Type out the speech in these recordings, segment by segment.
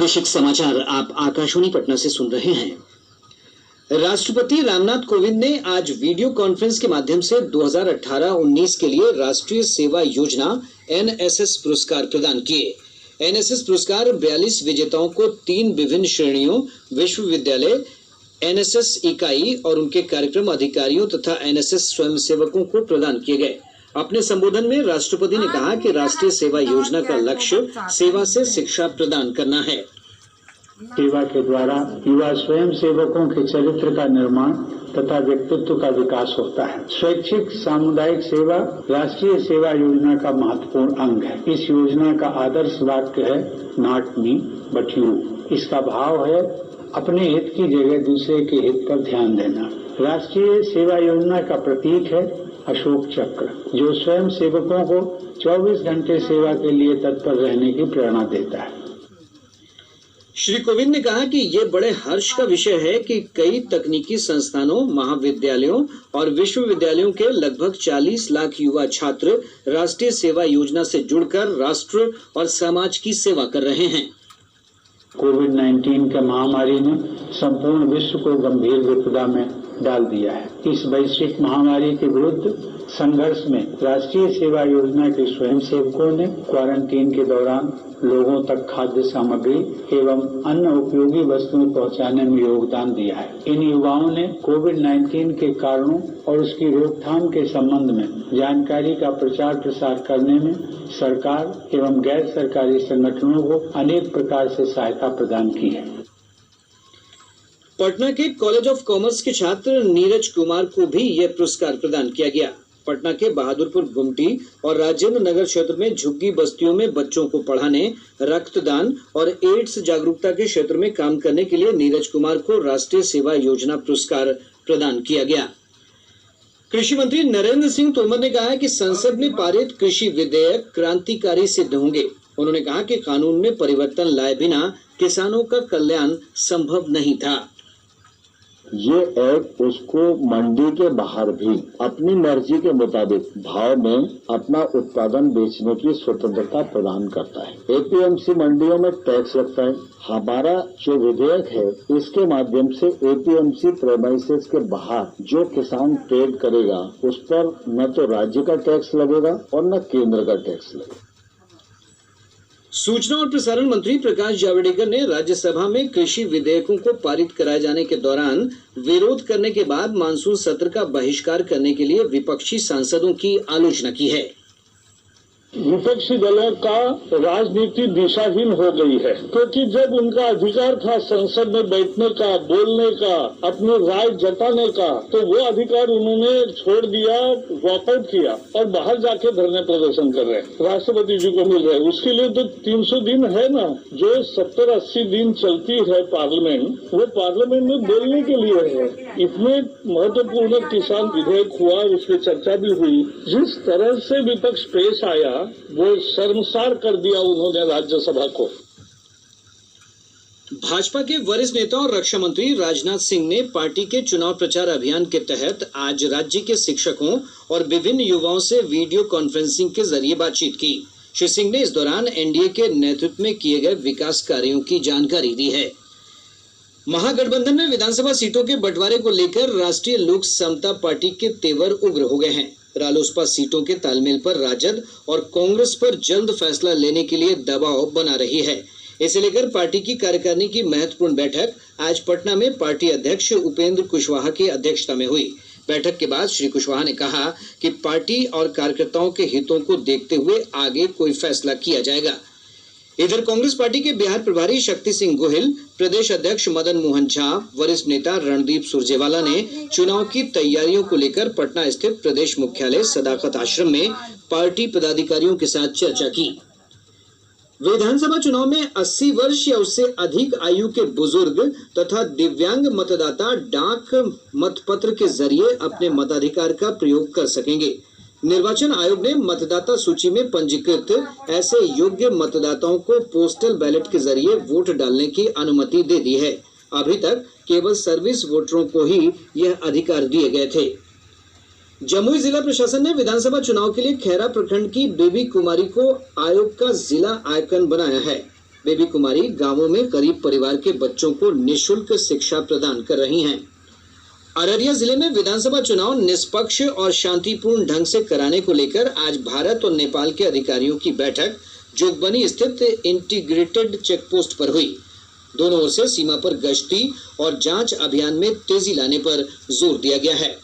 प्रादेशिक समाचार आप आकाशवाणी पटना से सुन रहे हैं। राष्ट्रपति रामनाथ कोविंद ने आज वीडियो कॉन्फ्रेंस के माध्यम से 2018-19 के लिए राष्ट्रीय सेवा योजना NSS पुरस्कार प्रदान किए। NSS पुरस्कार 42 विजेताओं को 3 विभिन्न श्रेणियों, विश्वविद्यालय, NSS इकाई और उनके कार्यक्रम अधिकारियों तथा NSS स्वयंसेवकों को प्रदान किए गए। अपने संबोधन में राष्ट्रपति ने कहा कि राष्ट्रीय सेवा योजना का लक्ष्य सेवा से शिक्षा प्रदान करना है। सेवा के द्वारा युवा स्वयं सेवकों के चरित्र का निर्माण तथा व्यक्तित्व का विकास होता है। स्वैच्छिक सामुदायिक सेवा राष्ट्रीय सेवा योजना का महत्वपूर्ण अंग है। इस योजना का आदर्श वाक्य है नॉट मी बट यू। इसका भाव है अपने हित की जगह दूसरे के हित पर ध्यान देना। राष्ट्रीय सेवा योजना का प्रतीक है अशोक चक्र, जो स्वयं सेवकों को 24 घंटे सेवा के लिए तत्पर रहने की प्रेरणा देता है। श्री कोविंद ने कहा कि ये बड़े हर्ष का विषय है कि कई तकनीकी संस्थानों, महाविद्यालयों और विश्वविद्यालयों के लगभग 40 लाख युवा छात्र राष्ट्रीय सेवा योजना से जुड़कर राष्ट्र और समाज की सेवा कर रहे हैं। कोविड-19 के महामारी ने संपूर्ण विश्व को गंभीर विपदा में डाल दिया है। इस वैश्विक महामारी के विरुद्ध संघर्ष में राष्ट्रीय सेवा योजना के स्वयंसेवकों ने क्वारंटीन के दौरान लोगों तक खाद्य सामग्री एवं अन्य उपयोगी वस्तुएं पहुंचाने में योगदान दिया है। इन युवाओं ने कोविड-19 के कारणों और उसकी रोकथाम के संबंध में जानकारी का प्रचार प्रसार करने में सरकार एवं गैर सरकारी संगठनों को अनेक प्रकार से सहायता प्रदान की है। पटना के कॉलेज ऑफ कॉमर्स के छात्र नीरज कुमार को भी यह पुरस्कार प्रदान किया गया। पटना के बहादुरपुर गुमटी और राजेंद्र नगर क्षेत्र में झुग्गी बस्तियों में बच्चों को पढ़ाने, रक्तदान और एड्स जागरूकता के क्षेत्र में काम करने के लिए नीरज कुमार को राष्ट्रीय सेवा योजना पुरस्कार प्रदान किया गया। कृषि मंत्री नरेंद्र सिंह तोमर ने कहा कि संसद में पारित कृषि विधेयक क्रांतिकारी सिद्ध होंगे। उन्होंने कहा कि कानून में परिवर्तन लाए बिना किसानों का कल्याण संभव नहीं था। ये एक्ट उसको मंडी के बाहर भी अपनी मर्जी के मुताबिक भाव में अपना उत्पादन बेचने की स्वतंत्रता प्रदान करता है। APMC मंडियों में टैक्स लगता है। हमारा जो विधेयक है इसके माध्यम से APMC प्रेमाइसेस के बाहर जो किसान ट्रेड करेगा उस पर न तो राज्य का टैक्स लगेगा और न केंद्र का टैक्स लगेगा। सूचना और प्रसारण मंत्री प्रकाश जावड़ेकर ने राज्यसभा में कृषि विधेयकों को पारित कराए जाने के दौरान विरोध करने के बाद मानसून सत्र का बहिष्कार करने के लिए विपक्षी सांसदों की आलोचना की है। विपक्षी दलों का राजनीति दिशाहीन हो गई है, क्योंकि जब उनका अधिकार था संसद में बैठने का, बोलने का, अपनी राय जताने का, तो वो अधिकार उन्होंने छोड़ दिया, वॉकआउट किया और बाहर जाके धरने प्रदर्शन कर रहे हैं। राष्ट्रपति जी को मिल रहे हैं, उसके लिए तो 300 दिन है ना, जो 70-80 दिन चलती है पार्लियामेंट, वो पार्लियामेंट में बोलने के लिए है। इतने महत्वपूर्ण किसान विधेयक हुआ, उस पर चर्चा भी हुई। जिस तरह से विपक्ष पेश आया वो शर्मसार कर दिया उन्होंने राज्यसभा को। भाजपा के वरिष्ठ नेता और रक्षा मंत्री राजनाथ सिंह ने पार्टी के चुनाव प्रचार अभियान के तहत आज राज्य के शिक्षकों और विभिन्न युवाओं से वीडियो कॉन्फ्रेंसिंग के जरिए बातचीत की। श्री सिंह ने इस दौरान एनडीए के नेतृत्व में किए गए विकास कार्यों की जानकारी दी है। महागठबंधन में विधानसभा सीटों के बंटवारे को लेकर राष्ट्रीय लोक समता पार्टी के तेवर उग्र हो गए हैं। रालोसपा सीटों के तालमेल पर राजद और कांग्रेस पर जल्द फैसला लेने के लिए दबाव बना रही है। इसे लेकर पार्टी की कार्यकारिणी की महत्वपूर्ण बैठक आज पटना में पार्टी अध्यक्ष उपेंद्र कुशवाहा की अध्यक्षता में हुई। बैठक के बाद श्री कुशवाहा ने कहा कि पार्टी और कार्यकर्ताओं के हितों को देखते हुए आगे कोई फैसला किया जाएगा। इधर कांग्रेस पार्टी के बिहार प्रभारी शक्ति सिंह गोहिल, प्रदेश अध्यक्ष मदन मोहन झा, वरिष्ठ नेता रणदीप सुरजेवाला ने चुनाव की तैयारियों को लेकर पटना स्थित प्रदेश मुख्यालय सदाकत आश्रम में पार्टी पदाधिकारियों के साथ चर्चा की। विधानसभा चुनाव में 80 वर्ष या उससे अधिक आयु के बुजुर्ग तथा दिव्यांग मतदाता डाक मतपत्र के जरिए अपने मताधिकार का प्रयोग कर सकेंगे। निर्वाचन आयोग ने मतदाता सूची में पंजीकृत ऐसे योग्य मतदाताओं को पोस्टल बैलेट के जरिए वोट डालने की अनुमति दे दी है। अभी तक केवल सर्विस वोटरों को ही यह अधिकार दिए गए थे। जमुई जिला प्रशासन ने विधानसभा चुनाव के लिए खैरा प्रखंड की बेबी कुमारी को आयोग का जिला आइकन बनाया है। बेबी कुमारी गांवों में गरीब परिवार के बच्चों को निःशुल्क शिक्षा प्रदान कर रही हैं। अररिया जिले में विधानसभा चुनाव निष्पक्ष और शांतिपूर्ण ढंग से कराने को लेकर आज भारत और नेपाल के अधिकारियों की बैठक जोगबनी स्थित इंटीग्रेटेड चेकपोस्ट पर हुई। दोनों ओर से सीमा पर गश्ती और जांच अभियान में तेजी लाने पर जोर दिया गया है।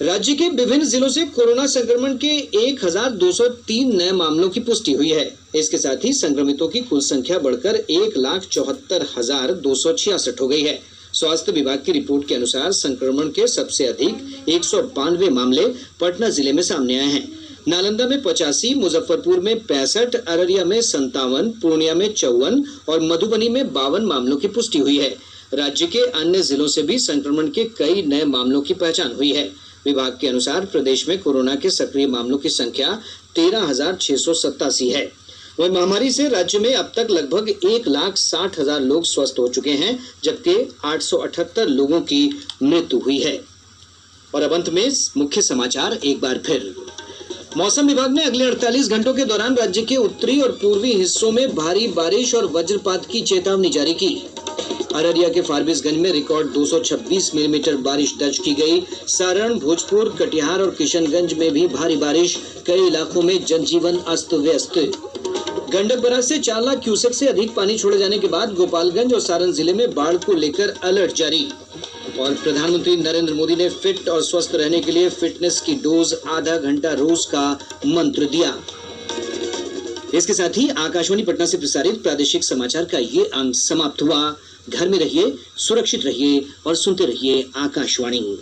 राज्य के विभिन्न जिलों से कोरोना संक्रमण के 1203 नए मामलों की पुष्टि हुई है। इसके साथ ही संक्रमितों की कुल संख्या बढ़कर 1,74,266 हो गई है। स्वास्थ्य विभाग की रिपोर्ट के अनुसार संक्रमण के सबसे अधिक 192 मामले पटना जिले में सामने आए हैं। नालंदा में 85, मुजफ्फरपुर में 65, अररिया में 57, पूर्णिया में 54 और मधुबनी में 52 मामलों की पुष्टि हुई है। राज्य के अन्य जिलों से भी संक्रमण के कई नए मामलों की पहचान हुई है। विभाग के अनुसार प्रदेश में कोरोना के सक्रिय मामलों की संख्या 13,687 है। वहीं महामारी से राज्य में अब तक लगभग 1,60,000 लोग स्वस्थ हो चुके हैं, जबकि 878 लोगों की मृत्यु हुई है। और अब अंत में मुख्य समाचार एक बार फिर। मौसम विभाग ने अगले 48 घंटों के दौरान राज्य के उत्तरी और पूर्वी हिस्सों में भारी बारिश और वज्रपात की चेतावनी जारी की। अररिया के फारबिसगंज में रिकॉर्ड 226 मिलीमीटर बारिश दर्ज की गई। सारण, भोजपुर, कटिहार और किशनगंज में भी भारी बारिश, कई इलाकों में जनजीवन अस्त व्यस्त। गंडक बराज से 4 लाख क्यूसेक से अधिक पानी छोड़े जाने के बाद गोपालगंज और सारण जिले में बाढ़ को लेकर अलर्ट जारी। और प्रधानमंत्री नरेंद्र मोदी ने फिट और स्वस्थ रहने के लिए फिटनेस की डोज आधा घंटा रोज का मंत्र दिया। इसके साथ ही आकाशवाणी पटना से प्रसारित प्रादेशिक समाचार का ये अंक समाप्त हुआ। घर में रहिए, सुरक्षित रहिए और सुनते रहिए आकाशवाणी।